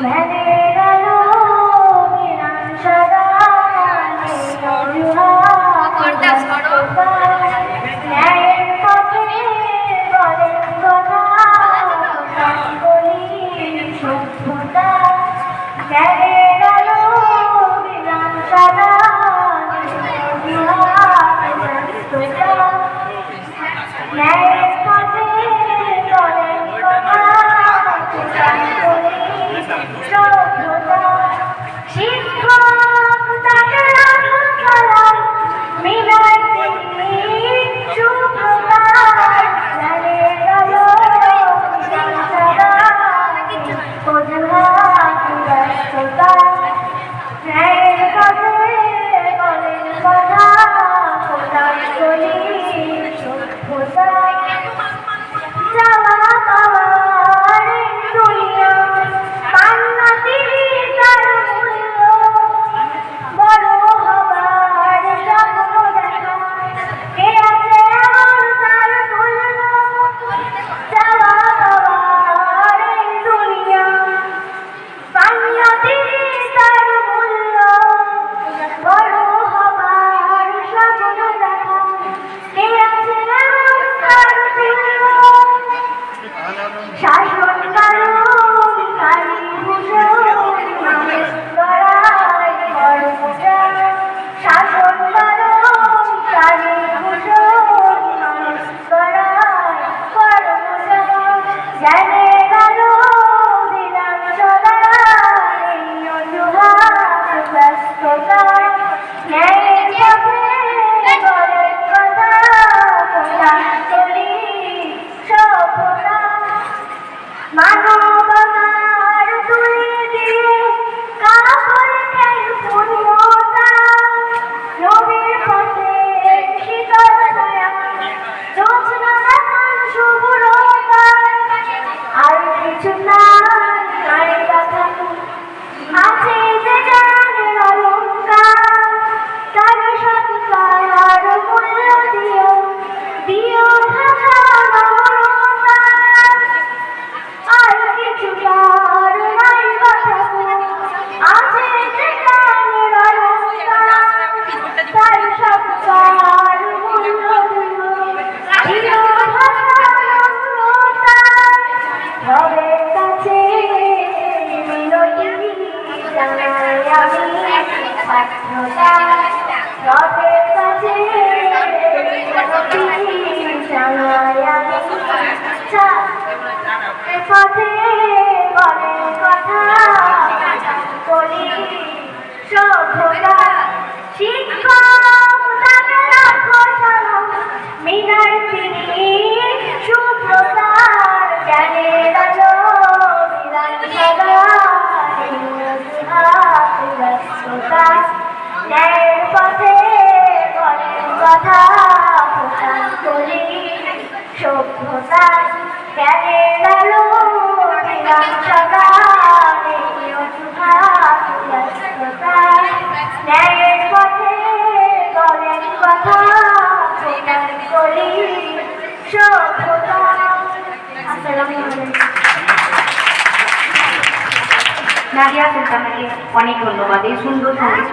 ধ্যানের আলো বিরান সদা ন্যায়ের পথে বলেন কথা বলি সভ্যতা ধ্যানের আলো বিরান সদা ন্যায়ের পথে বলেন কথা সভ্যতা শিক্ষক তাকে রাখো খেলা মিলাই সুপ্রভাত জ্ঞানের আলো সদা অজুহাত ব্যস্ততা ন্যায়ের পথে বলেন কথা কোথায় চলি সভ্যতা যাওয়া পাওয়ার দুনিয়া পান্নাতি তার মূল্য বড় হবার স্বপ্ন দেখা কে আছে এমন তার মূল্য যাওয়া পাওয়ার দুনিয়া পান্নাতি তার মূল্য বড় হবার স্বপ্ন দেখা কে আছে এমন তার মূল্য শাসন কারণ কালী ভূষণ মানুষ গড়ায় কর্মটা শাসন কারণ কালী ভূষণ মানুষ গড়ায় কর্মটা জ্ঞানের আলো দিলাম সদা এই অজুহাত ব্যস্ততা ন্যায়ের পথে বলেন কথা কোথায় চলি সভ্যতা মানবতার তুলে দিয়ে কাপড়ের পূর্ণতা নবীর পথে শীতল ছায়া জোছনা দেখান শুভ্রতা আর কিছু নাই দেখান আছে যে জ্ঞানের অলঙ্কার তার সৎকার মূল্য দিও দিও ভাষা নমরতা আর কিছু তার নাই বাঁচাবো আছে যে জ্ঞানের অলঙ্কার তার সৎকার মূল্য দিও দিও ভাষা নমরতা রবের কাছে মিনতি জানাই আমি ছাত্রতা রবের কাছে মিনতি জানাই আমি পথে বলেন কথা বলি সভ্যতা শিক্ষক তাকে রাখো সালাম মিনার তিনি সুপ্রতার জ্ঞানের আলো বিরান সদা অজুহাত ব্যস্ততা ন্যায়ের পথে বলেন কথা কোথায় চলি সভ্যতা জ্ঞানের আলো বিরান সদা অজুহাত ব্যস্ততা ন্যায়ের পথে বলেন কথা কোথায় চলি সভ্যতা। আসসালামু আলাইকুম। নাদিয়া সুলতানাকে অনেক ধন্যবাদ এই সুন্দর সঙ্গীত